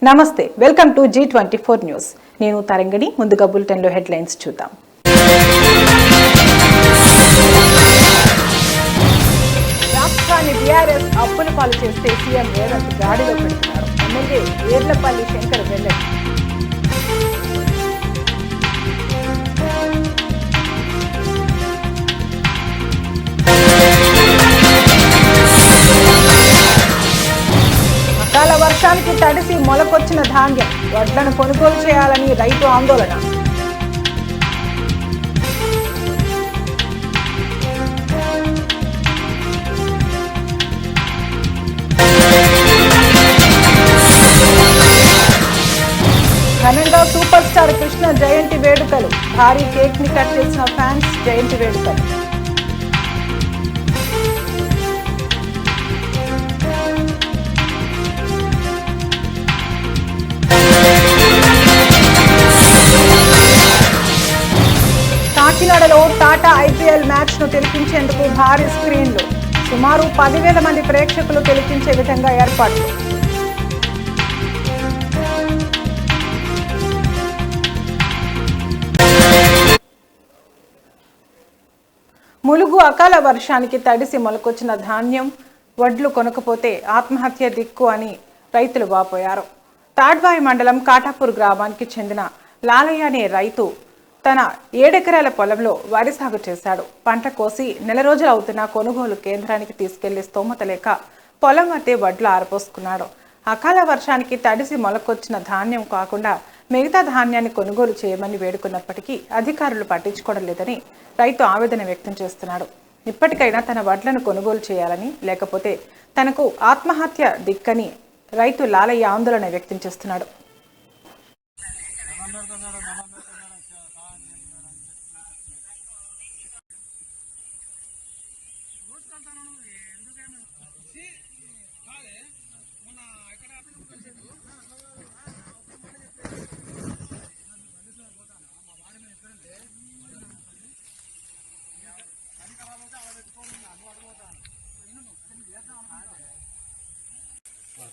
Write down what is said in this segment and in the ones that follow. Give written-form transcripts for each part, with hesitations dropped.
నమస్తే, welcome to G24 news. నేను తరంగిణి. ముందుగా బులెటిన్లో హెడ్లైన్స్ చూద్దాం. రాష్ట్రాన్ని బీఆర్ఎస్ అప్పుల పాలు చేస్తే సీఎం రేవంత్ గాడిలో పెడుతున్నారు. ఎమ్మెల్యే ఏర్లపల్లి శంకర్ వెల్లడి. అకాల వర్షానికి తడిసి మొలకొచ్చిన ధాన్యం, వడ్లను కొనుగోలు చేయాలని రైతు ఆందోళన. ఘనంగా సూపర్ స్టార్ కృష్ణ జయంతి వేడుకలు. భారీ కేక్ ని కట్ చేసిన ఫ్యాన్స్. జయంతి వేడుకలు. కాకినాడలో టాటా ఐపీఎల్ మ్యాచ్ ను తిలకించేందుకు భారీ స్క్రీన్లు. సుమారు 10,000 మంది ప్రేక్షకులు తిలకించే విధంగా ఏర్పాట్లు. ములుగు అకాల వర్షానికి తడిసి మొలకొచ్చిన ధాన్యం, వడ్లు కొనకపోతే ఆత్మహత్య దిక్కు అని రైతులు వాపోయారు. తాడ్వాయి మండలం కాటాపూర్ గ్రామానికి చెందిన లాలయ్య అనే రైతు తన 7 ఎకరాల పొలంలో వరి సాగు చేశాడు. పంట కోసి నెల రోజులు అవుతున్న కొనుగోలు కేంద్రానికి తీసుకెళ్లి స్తోమత లేక పొలం వద్దే వడ్లు ఆరపోసుకున్నాడు. అకాల వర్షానికి తడిసి మొలకొచ్చిన ధాన్యం కాకుండా మిగతా ధాన్యాన్ని కొనుగోలు చేయమని వేడుకున్నప్పటికీ అధికారులు పట్టించుకోవడం లేదని రైతు ఆవేదన వ్యక్తం చేస్తున్నాడు. ఇప్పటికైనా తన వడ్లను కొనుగోలు చేయాలని, లేకపోతే తనకు ఆత్మహత్య దిక్కని రైతు లాలయ్య ఆందోళన వ్యక్తం చేస్తున్నాడు.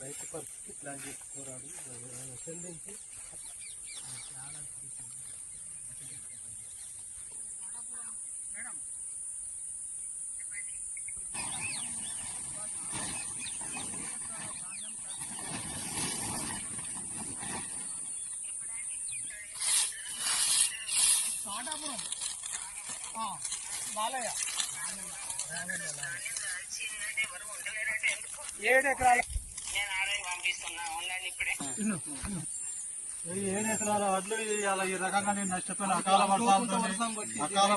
రైతు పరిస్థితి ప్లాన్ చేసుకోరాడు చెల్లించి బాలయ్య 7 ఎకరాల 7 ఎకరాల వడ్లు ఇలా ఈ రకంగా నేను నష్టపోయిన అకాల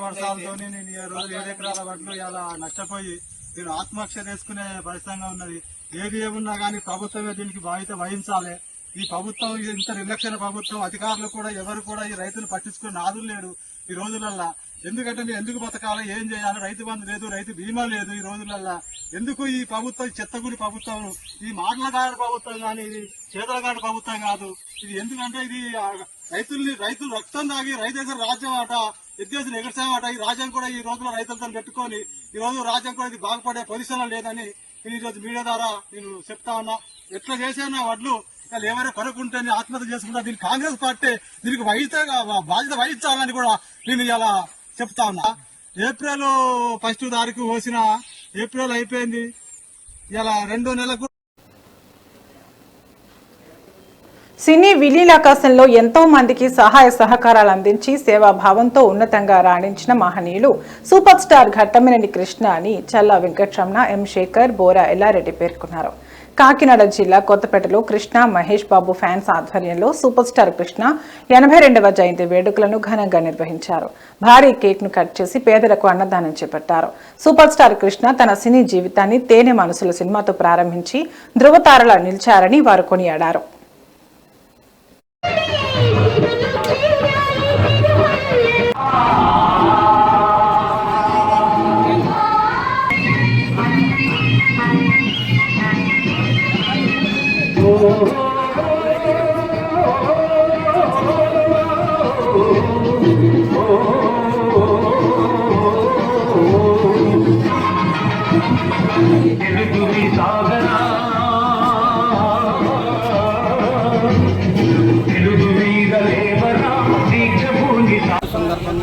వర్షాలతో నేను 7 ఎకరాల వడ్లు ఇలా నష్టపోయి నేను ఆత్మహత్య చేసుకునే పరిస్థితిగా ఉన్నది. ఏది ఏమున్నా కానీ ప్రభుత్వమే దీనికి బాధ్యత వహించాలి. ఈ ప్రభుత్వం ఇంత నిర్లక్ష్య ప్రభుత్వం, అధికారులు కూడా ఎవరు కూడా ఈ రైతులు పట్టించుకుని నాదులు లేరు ఈ రోజులల్లా. ఎందుకంటే నేను ఎందుకు బతకాలి, ఏం చేయాలి, రైతు బంధు లేదు, రైతు బీమా లేదు ఈ రోజులల్లా. ఎందుకు ఈ ప్రభుత్వం చెత్తగుడి ప్రభుత్వం, ఈ మాటలగాడి ప్రభుత్వం కానీ ఇది చేతలగాడి ప్రభుత్వం కాదు. ఇది ఎందుకంటే ఇది రైతులు రక్తం తాగి రైతు దగ్గర రాజ్యం ఆట ఎద్దేశం ఎగర్చామట. ఈ రాజ్యం కూడా ఈ రోజుల్లో రైతులతో పెట్టుకొని ఈ రోజు రాజ్యం కూడా ఇది బాగుపడే పొజిషన్ లేదని నేను ఈ రోజు మీడియా ద్వారా నేను చెప్తా ఉన్నా. ఎట్లా చేసినా వడ్లు ఎవరైనా కొనుక్కుంటే ఆత్మహత్య చేసుకుంటా. దీనికి కాంగ్రెస్ పార్టీ దీనికి బాధ్యత వహించాలని కూడా నేను ఇలా చెప్తా ఉన్నా. ఏప్రిల్ 1వ తారీఖు పోసిన ఏప్రిల్ అయిపోయింది, ఇలా 2 నెలలకు. సినీ విలీనాకాశంలో ఎంతో మందికి సహాయ సహకారాలు అందించి సేవాభావంతో ఉన్నతంగా రాణించిన మహనీయులు సూపర్ స్టార్ ఘట్టమనేని కృష్ణ అని చల్లా వెంకటరమణ, ఎం శేఖర్, బోరా ఎల్లారెడ్డి పేర్కొన్నారు. కాకినాడ జిల్లా కొత్తపేటలో కృష్ణ మహేష్ బాబు ఫ్యాన్స్ ఆధ్వర్యంలో సూపర్ స్టార్ కృష్ణ 82వ జయంతి వేడుకలను ఘనంగా నిర్వహించారు. భారీ కేక్ ను కట్ చేసి పేదలకు అన్నదానం చేపట్టారు. సూపర్ స్టార్ కృష్ణ తన సినీ జీవితాన్ని తేనె మనసుల సినిమాతో ప్రారంభించి ధృవతారలా నిలిచారని వారు కొనియాడారు.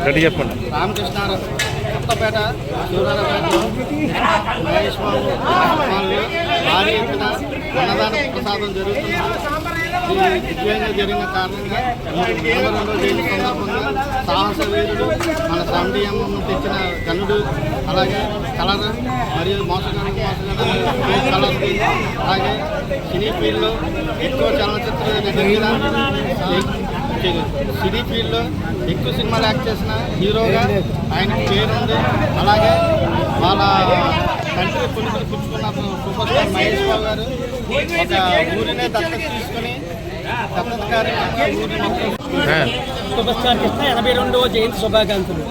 రెడీ చెప్పండి. రామకృష్ణారావు కొత్తపేట సూరారాపేటలో మహేష్ బాబు వాళ్ళు భారీ ఎత్తున అన్నదాన ప్రసాదం జరుగుతుంది. ఇది విజయంగా జరిగిన కారణంగా 32వ జయంతి సందర్భంగా సాహస వీరుడు మన సండిఎం తెచ్చిన గనుడు, అలాగే కలర్ మరియు మోసగాడు కలర్, అలాగే సినీ ఫీల్డ్లో ఎక్కువ చలనచిత్ర సినీ ఫీల్డ్లో ఎక్కువ సినిమాలు యాక్ట్ చేసిన హీరోగా ఆయనకు పేరుంది. అలాగే వాళ్ళ కంట్రీ పులుసులు పుచ్చుకున్న సూపర్ స్టార్ మహేష్ బాబు గారు ఒక ఊరినే దత్తత తీసుకుని దత్తత కార్యక్రమంగా ఊరిని సూపర్ స్టార్ కృష్ణ 82వ జయంతి శుభాకాంక్షలు.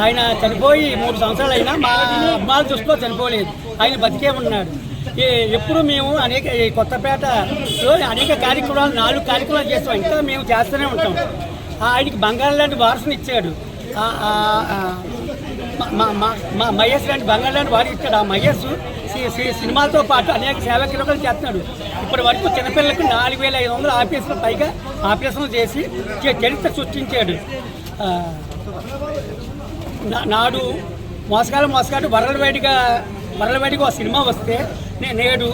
ఆయన చనిపోయి 3 సంవత్సరాలు అయినా మా అమ్మాల దృష్టిలో చనిపోలేదు, ఆయన బతికే ఉన్నాడు. ఎప్పుడు మేము ఈ కొత్తపేటలో అనేక కార్యక్రమాలు 4 కార్యక్రమాలు చేస్తాం, ఇంకా మేము చేస్తూనే ఉంటాం. ఆయనకి బంగారం లాంటి వారసుని ఇచ్చాడు, మహేష్ లాంటి బంగారం లాంటి వారికి ఇచ్చాడు. ఆ మహేష్ సినిమాలతో పాటు అనేక సేవా కార్యక్రమాలు చేస్తున్నాడు. ఇప్పటి వరకు చిన్నపిల్లలకు 4500 ఆపరేషన్లు పైగా ఆపరేషన్లు చేసి చరిత్ర సృష్టించాడు. నాడు మోసగాడు వరలవేడిగా ఒక సినిమా వస్తే నేడు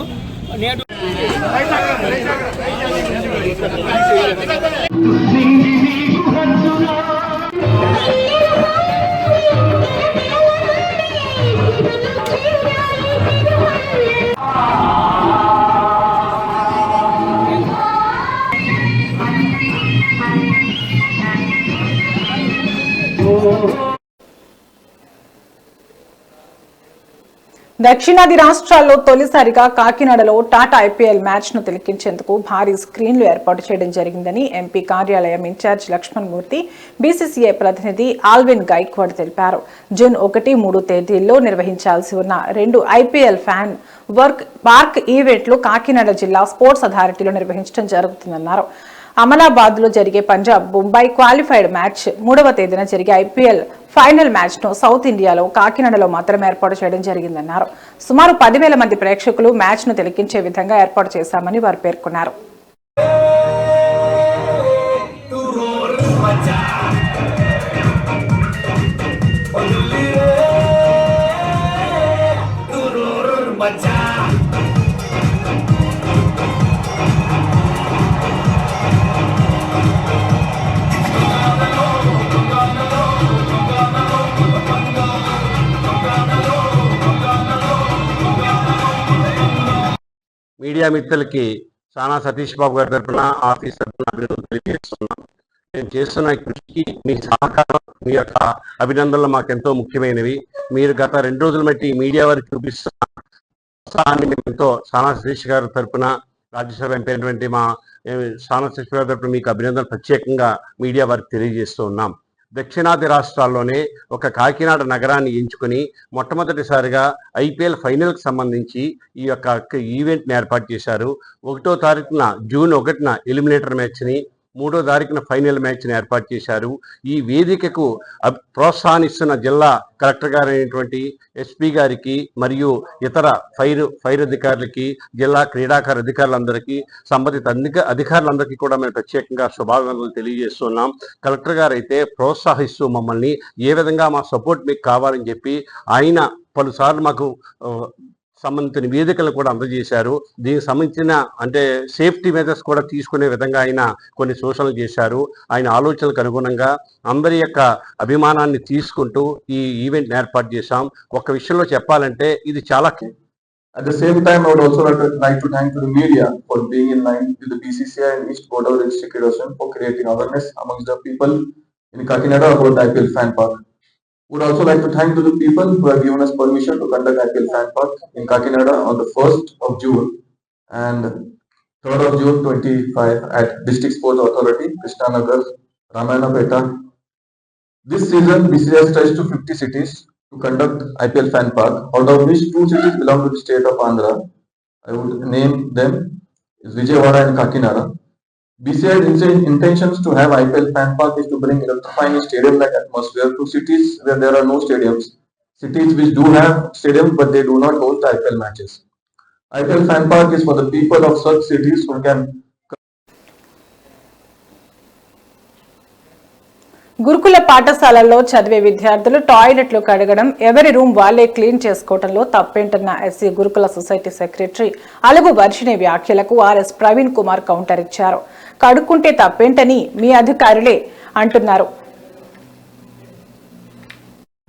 దక్షిణాది రాష్ట్రాల్లో తొలిసారిగా కాకినాడలో టాటా ఐపీఎల్ మ్యాచ్ ను తిలకించేందుకు భారీ స్క్రీన్లు ఏర్పాటు చేయడం జరిగిందని ఎంపీ కార్యాలయం ఇన్ఛార్జ్ లక్ష్మణ్ మూర్తి, బీసీసీఐ ప్రతినిధి ఆల్విన్ గైక్వాడ్ తెలిపారు. జూన్ 1, 3 తేదీల్లో నిర్వహించాల్సి ఉన్న 2 ఐపీఎల్ ఫ్యాన్ వర్క్ పార్క్ ఈవెంట్లు కాకినాడ జిల్లా స్పోర్ట్స్ అథారిటీలో నిర్వహించడం జరుగుతుందన్నారు. అమలాబాద్ లో జరిగే పంజాబ్ ముంబై క్వాలిఫైడ్ మ్యాచ్ 3వ తేదీన జరిగే ఐపీఎల్ ఫైనల్ మ్యాచ్ ను సౌత్ ఇండియాలో కాకినాడలో మాత్రమే ఏర్పాటు చేయడం జరిగిందన్నారు. సుమారు 10,000 మంది ప్రేక్షకులు మ్యాచ్ ను తిలకించే విధంగా ఏర్పాటు చేశామని వారు పేర్కొన్నారు. మీడియా మిత్రులకి సానా సతీష్ బాబు గారి తరఫున ఆఫీస్ తరఫున అభినందనలు తెలియజేస్తున్నాం. నేను చేస్తున్న కృషికి మీ సహకారం, మీ యొక్క అభినందనలు మాకెంతో ముఖ్యమైనవి. మీరు గత 2 రోజుల మట్టి మీడియా వారికి చూపిస్తున్న ఉత్సాహాన్ని మేము ఎంతో సానా సతీష్ గారి తరఫున, రాజ్యసభ ఎంపీ అయినటువంటి మా సానా సతీష్ గారి తరఫున మీకు అభినందనలు ప్రత్యేకంగా మీడియా వారికి తెలియజేస్తూ ఉన్నాం. దక్షిణాది రాష్ట్రాల్లోనే ఒక కాకినాడ నగరాన్ని ఎంచుకుని మొట్టమొదటిసారిగా ఐపీఎల్ ఫైనల్కి సంబంధించి ఈ యొక్క ఈవెంట్ని ఏర్పాటు చేశారు. 1వ తారీఖున జూన్ 1న ఎలిమినేటర్ మ్యాచ్ని, 3వ తారీఖున ఫైనల్ మ్యాచ్ని ఏర్పాటు చేశారు. ఈ వేదికకు ప్రోత్సాహనిస్తున్న జిల్లా కలెక్టర్ గారు అయినటువంటి ఎస్పీ గారికి మరియు ఇతర ఫైర్ అధికారులకి, జిల్లా క్రీడాకార అధికారులందరికీ, సంబంధిత అధికారులందరికీ కూడా మేము ప్రత్యేకంగా శుభాకాంక్షలు తెలియజేస్తున్నాం. కలెక్టర్ గారు అయితే ప్రోత్సహిస్తూ మమ్మల్ని ఏ విధంగా మా సపోర్ట్ మీకు కావాలని చెప్పి ఆయన పలుసార్లు మాకు సంబంధించిన నివేదికలు కూడా అందజేశారు. దీనికి సంబంధించిన సేఫ్టీ మెజర్స్ కూడా తీసుకునే విధంగా ఆయన కొన్ని సూచనలు చేశారు. ఆయన ఆలోచనలకు అనుగుణంగా అందరి యొక్క అభిమానాన్ని తీసుకుంటూ ఈ ఈవెంట్ ఏర్పాటు చేశాం. ఒక విషయంలో చెప్పాలంటే ఇది చాలా At the same time, I would also like to thank the media for being in line with the BCCI and East Godavari District Federation for creating awareness amongst the people in Kakinada about the IPL Fan Park. Would also like to thank to the people who have given us permission to conduct IPL Fan Park in Kakinada on the 1st of June and 3rd of June 25 at District Sports Authority, Krishnanagar, Ramayana-peta. This season, BCCI stretched to 50 cities to conduct IPL Fan Park, out of which 2 cities belong to the state of Andhra. I would name them is Vijayawada and Kakinada. BCCI's intentions to have IPL Fan Park is to bring electrifying stadium-like atmosphere to cities where there are no stadiums, cities which do have stadiums but they do not host IPL matches. IPL Fan Park is for the people of such cities who can గురుకుల పాఠశాలల్లో చదివే విద్యార్థులు టాయిలెట్లు కడగడం, ఎవరి room వాళ్లే clean చేసుకోవడంలో తప్పేంటన్న SC గురుకుల సొసైటీ సెక్రటరీ అలుగు వర్షిణి వ్యాఖ్యలకు ఆర్ఎస్ ప్రవీణ్ కుమార్ కౌంటర్ ఇచ్చారు. కడుక్కుంటే తప్పేంటని మీ అధికారులే అంటున్నారు.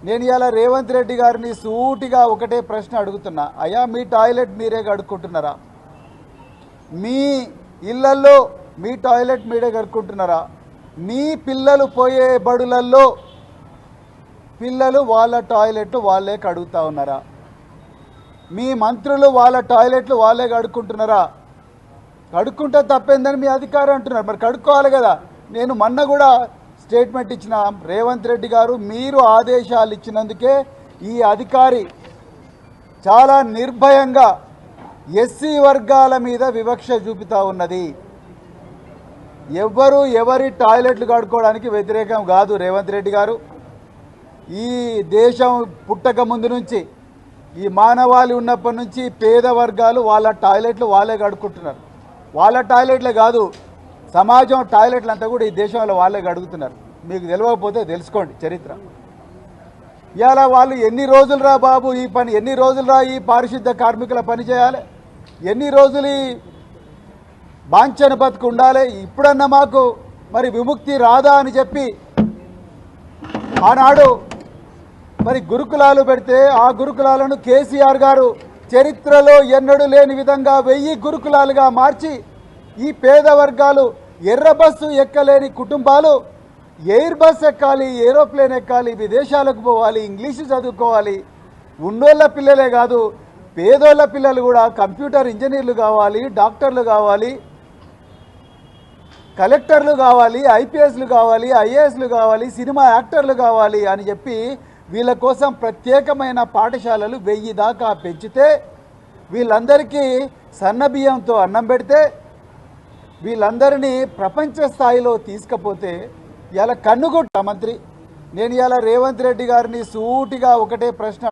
నేను ఇలా రేవంత్ రెడ్డి గారిని సూటిగా ఒకటే ప్రశ్న అడుగుతున్నా. అయ్యా, మీ టాయిలెట్ మీరే కడుక్కుంటున్నారా? మీ ఇళ్లల్లో మీ టాయిలెట్ మీరే కడుక్కుంటున్నారా? మీ పిల్లలు పోయే బడులల్లో పిల్లలు వాళ్ళ టాయిలెట్లు వాళ్ళే కడుగుతా ఉన్నారా? మీ మంత్రులు వాళ్ళ టాయిలెట్లు వాళ్ళే కడుక్కుంటున్నారా? కడుక్కుంటే తప్పేందని మీ అధికారం అంటున్నారు. మరి కడుక్కోవాలి కదా. నేను మొన్న కూడా స్టేట్మెంట్ ఇచ్చిన, రేవంత్ రెడ్డి గారు మీరు ఆదేశాలు ఇచ్చినందుకే ఈ అధికారి చాలా నిర్భయంగా ఎస్సీ వర్గాల మీద వివక్ష చూపుతా ఉన్నది. ఎవరి టాయిలెట్లు కడుక్కోవడానికి వ్యతిరేకం కాదు రేవంత్ రెడ్డి గారు. ఈ దేశం పుట్టక ముందు నుంచి, ఈ మానవాళి ఉన్నప్పటి నుంచి పేద వర్గాలు వాళ్ళ టాయిలెట్లు వాళ్ళే కడుక్కుంటున్నారు. వాళ్ళ టాయిలెట్లే కాదు, సమాజం టాయిలెట్లు అంతా కూడా ఈ దేశంలో వాళ్ళే కడుగుతున్నారు. మీకు తెలియకపోతే తెలుసుకోండి చరిత్ర. ఇవాళ వాళ్ళు ఎన్ని రోజులు రా బాబు ఈ పని, ఎన్ని రోజులు రా ఈ పారిశుద్ధ కార్మికుల పని చేయాలి, ఎన్ని రోజులు ఈ బాంఛన బతుకు ఉండాలి, ఇప్పుడన్నా మాకు మరి విముక్తి రాదా అని చెప్పి ఆనాడు మరి గురుకులాలు పెడితే ఆ గురుకులాలను కేసీఆర్ గారు చరిత్రలో ఎన్నడూ లేని విధంగా 1000 గురుకులాలుగా మార్చి ఈ పేద వర్గాలు, ఎర్ర బస్సు ఎక్కలేని కుటుంబాలు ఎయిర్ బస్ ఎక్కాలి, ఏరోప్లేన్ ఎక్కాలి, విదేశాలకు పోవాలి, ఇంగ్లీషు చదువుకోవాలి. ఉన్నోళ్ళ పిల్లలే కాదు, పేదోళ్ళ పిల్లలు కూడా కంప్యూటర్ ఇంజనీర్లు కావాలి, డాక్టర్లు కావాలి, కలెక్టర్లు కావాలి, ఐపీఎస్లు కావాలి, ఐఏఎస్లు కావాలి, సినిమా యాక్టర్లు కావాలి అని చెప్పి వీళ్ళ కోసం ప్రత్యేకమైన పాఠశాలలు 1000 దాకా పెంచితే, వీళ్ళందరికీ సన్నబియ్యంతో అన్నం పెడితే, వీళ్ళందరినీ ప్రపంచ స్థాయిలో తీసుకపోతే ఇలా కన్నుగుట్ట మంత్రి. నేను ఇలా రేవంత్ రెడ్డి గారిని సూటిగా ఒకటే ప్రశ్న.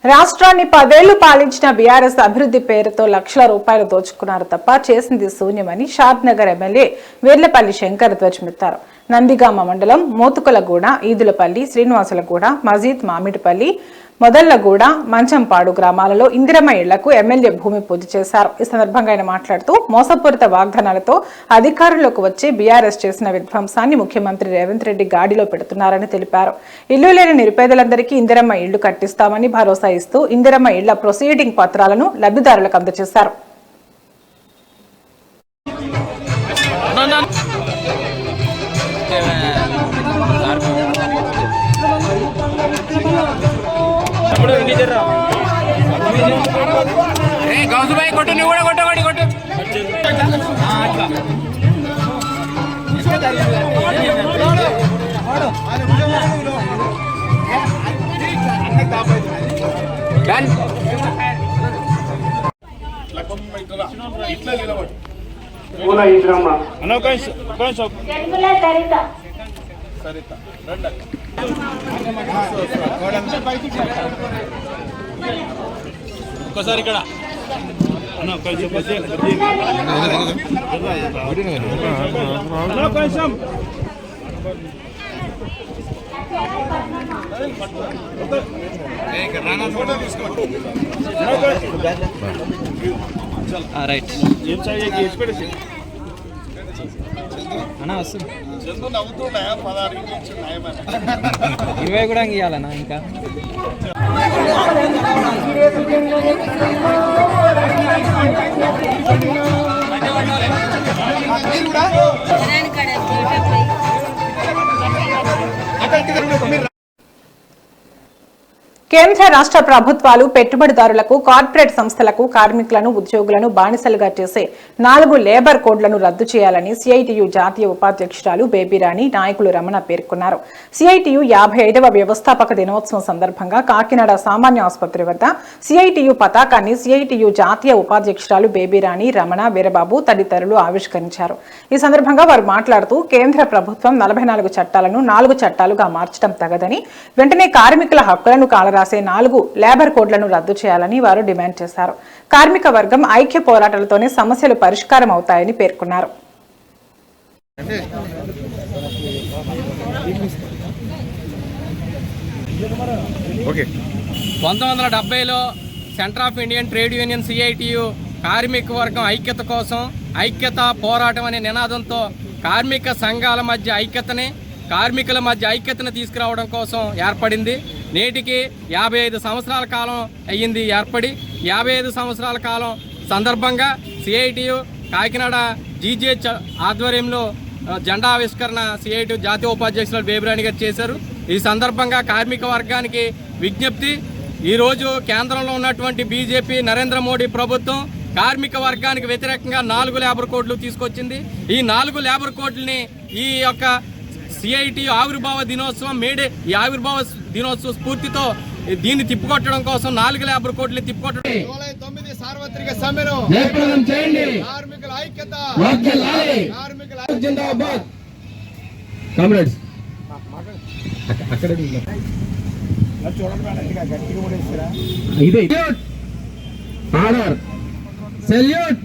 రాష్ట్రాన్ని 10 ఏళ్లు పాలించిన బీఆర్ఎస్ అభివృద్ధి పేరుతో లక్షల రూపాయలు దోచుకున్నారు తప్ప చేసింది శూన్యమని షాద్నగర్ ఎమ్మెల్యే వీర్లపల్లి శంకర్ ధ్వజమెత్తారు. నందిగామ మండలం మోతుకలగూడ, ఈదులపల్లి, శ్రీనివాసులగూడ, మజీద్, మామిడిపల్లి, మొదళ్లగూడ, మంచంపాడు గ్రామాలలో ఇందిరమ్మ ఇళ్లకు ఎమ్మెల్యే భూమి పూజ చేశారు. ఈ సందర్భంగా ఆయన మాట్లాడుతూ మోసపూరిత వాగ్దానాలతో అధికారంలోకి వచ్చి బీఆర్ఎస్ చేసిన విధ్వంసాన్ని ముఖ్యమంత్రి రేవంత్ రెడ్డి గాడిలో పెడుతున్నారని తెలిపారు. ఇల్లు లేని నిరుపేదలందరికీ ఇందిరమ్మ ఇళ్లు కట్టిస్తామని భరోసా ఇస్తూ ఇందిరమ్మ ఇళ్ల ప్రొసీడింగ్ పత్రాలను లబ్ధిదారులకు అందజేశారు. ఒక్కసారి ఇక్కడ రైట్ ఏం చేసి అన్నా వస్తుంది 20 కూడా ఇవ్వాలన్నా ఇంకా కేంద్ర రాష్ట్ర ప్రభుత్వాలు పెట్టుబడిదారులకు, కార్పొరేట్ సంస్థలకు, కార్మికులను, ఉద్యోగులను బానిసలుగా చేసే 4 లేబర్ కోడ్లను రద్దు చేయాలని సిఐటియు జాతీయ ఉపాధ్యక్షురాలు బేబీరాణి, నాయకులు రమణ పేర్కొన్నారు. సిఐటియు 55వ వ్యవస్థాపక దినోత్సవం సందర్భంగా కాకినాడ సామాన్య ఆసుపత్రి వద్ద సిఐటియు పతాకాన్ని సిఐటియు జాతీయ ఉపాధ్యక్షురాలు బేబీరాణి, రమణ, వీరబాబు తదితరులు ఆవిష్కరించారు. ఈ సందర్భంగా వారు మాట్లాడుతూ కేంద్ర ప్రభుత్వం 44 చట్టాలను 4 చట్టాలుగా మార్చడం తగదని, వెంటనే కార్మికుల హక్కులను కాలరాసే 4 లేబర్ కోడ్లను రద్దు చేయాలని వారు డిమాండ్ చేశారు. కార్మిక వర్గం ఐక్య పోరాటాలతోనే సమస్యలు పరిష్కారం అవుతాయని పేర్కొన్నారు. ఓకే. 1970లో centre of Indian trade union CITU కార్మిక వర్గం ఐక్యత కోసం ఐక్యత పోరాటం అనే నినాదంతో కార్మిక సంఘాల మధ్య ఐక్యతని కార్మికుల మధ్య ఐక్యతను తీసుకురావడం కోసం ఏర్పడింది. నేటికి 55 సంవత్సరాల కాలం అయ్యింది ఏర్పడి. 55 సంవత్సరాల కాలం సందర్భంగా సిఐటియు కాకినాడ జీజీహెచ్ ఆధ్వర్యంలో జెండా ఆవిష్కరణ సిఐటియు జాతీయ ఉపాధ్యక్షులు బేబిరాణి గారు చేశారు. ఈ సందర్భంగా కార్మిక వర్గానికి విజ్ఞప్తి, ఈరోజు కేంద్రంలో ఉన్నటువంటి బీజేపీ నరేంద్ర మోడీ ప్రభుత్వం కార్మిక వర్గానికి వ్యతిరేకంగా 4 లేబర్ కోడ్లు తీసుకొచ్చింది. ఈ 4 లేబర్ కోడ్లని ఈ యొక్క సిఐటి ఆవిర్భావ దినోత్సవం ఈ ఆవిర్భావ దినోత్సవ స్ఫూర్తితో దీన్ని తిప్పుకొట్టడం కోసం 4 లేబర్ కోడ్లు తిప్పుకొట్టడం. జూలై 9 సార్వత్రిక సమ్మెను చేయండి. కార్మికుల ఐక్యత, కార్మికుల జిందాబాద్. కామ్రేడ్స్ ఆర్డర్ సెల్యూట్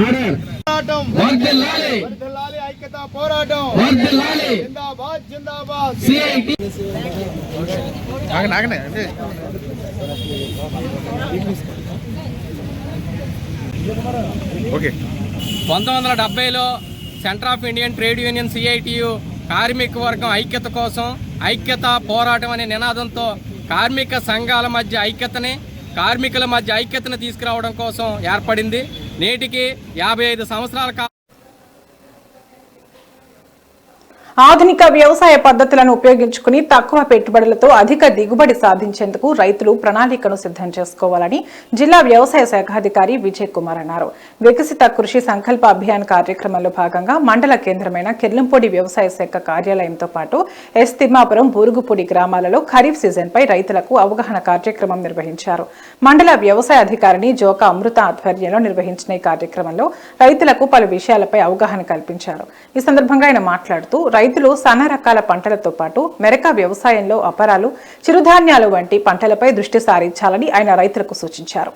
ఆర్డర్ పోరాటం వర్ధిల్లాలి ఐక్యత పోరాటం వర్ధిల్లాలి జిందాబాద్ జిందాబాద్. CIT okay. 1970లో centre of Indian trade union CITU కార్మిక వర్గం ఐక్యత కోసం ఐక్యత పోరాటం అనే నినాదంతో కార్మిక సంఘాల మధ్య ఐక్యతని కార్మికుల మధ్య ఐక్యతను తీసుకురావడం కోసం ఏర్పడింది. నేటికి 55 సంవత్సరాల ఆధునిక వ్యవసాయ పద్ధతులను ఉపయోగించుకుని తక్కువ పెట్టుబడులతో అధిక దిగుబడి సాధించేందుకు రైతులు ప్రణాళికను సిద్ధం చేసుకోవాలని జిల్లా వ్యవసాయ శాఖాధికారి విజయ్ కుమార్ అన్నారు. వికసిత కృషి సంకల్ప అభియాన్ కార్యక్రమంలో భాగంగా మండల కేంద్రమైన కిర్లంపూడి వ్యవసాయ శాఖ కార్యాలయంతో పాటు ఎస్ తిమ్మాపురం, బూరుగుపూడి గ్రామాలలో ఖరీఫ్ సీజన్పై రైతులకు అవగాహన కార్యక్రమం నిర్వహించారు. మండల వ్యవసాయ అధికారిని జోకా అమృత ఆధ్వర్యంలో నిర్వహించిన ఈ కార్యక్రమంలో రైతులకు పలు విషయాలపై అవగాహన కల్పించారు. ఈ సందర్భంగా ఆయన మాట్లాడుతూ రైతులు సన్న రకాల పంటలతో పాటు మెరక వ్యవసాయంలో అపరాలు, చిరుధాన్యాలు వంటి పంటలపై దృష్టి సారించాలని ఆయన రైతులకు సూచించారు.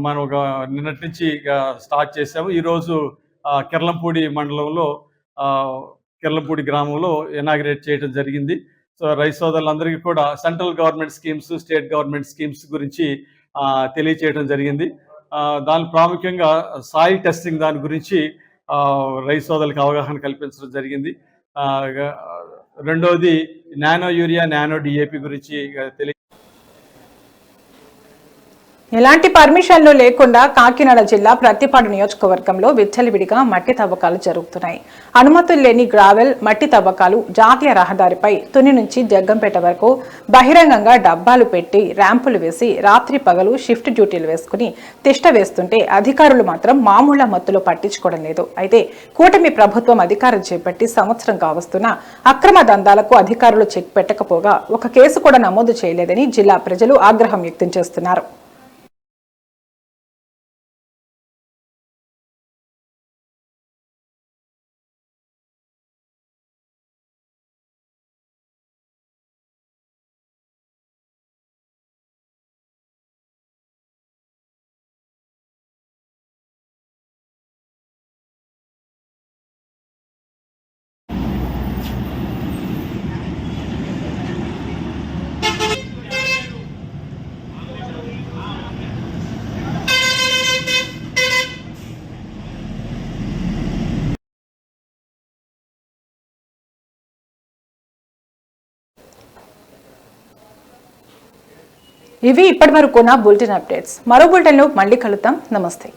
మనం ఒక నిన్నటి నుంచి స్టార్ట్ చేసాము. ఈరోజు కిర్లంపూడి మండలంలో కిర్లంపూడి గ్రామంలో ఇనాగ్రేట్ చేయడం జరిగింది. సో రైతు సోదరులందరికీ కూడా central government schemes, state government schemes గురించి తెలియచేయడం జరిగింది. దాని ప్రాముఖ్యంగా సాయిల్ టెస్టింగ్ దాని గురించి రైతు సోదరులకు అవగాహన కల్పించడం జరిగింది. రెండవది నానో యూరియా, నానో డిఏపి గురించి ఎలాంటి పర్మిషన్లు లేకుండా కాకినాడ జిల్లా ప్రత్తిపాడు నియోజకవర్గంలో విచ్చలవిడిగా మట్టి తవ్వకాలు జరుగుతున్నాయి. అనుమతులు లేని గ్రావెల్, మట్టి తవ్వకాలు జాతీయ రహదారిపై తుని నుంచి జగ్గంపేట వరకు బహిరంగంగా డబ్బాలు పెట్టి ర్యాంపులు వేసి రాత్రి పగలు షిఫ్ట్ డ్యూటీలు వేసుకుని తిష్ట వేస్తుంటే అధికారులు మాత్రం మామూళ్ల మత్తులో పట్టించుకోవడం లేదు. అయితే కూటమి ప్రభుత్వం అధికారం చేపట్టి సంవత్సరం కావస్తున్నా అక్రమ దందాలకు అధికారులు చెక్ పెట్టకపోగా ఒక కేసు కూడా నమోదు చేయలేదని జిల్లా ప్రజలు ఆగ్రహం వ్యక్తం చేస్తున్నారు. ఇవి ఇప్పటి వరకు నా బులెటిన్ అప్డేట్స్. మరో బులెటిన్లో మళ్ళీ కలుద్దాం. నమస్తే.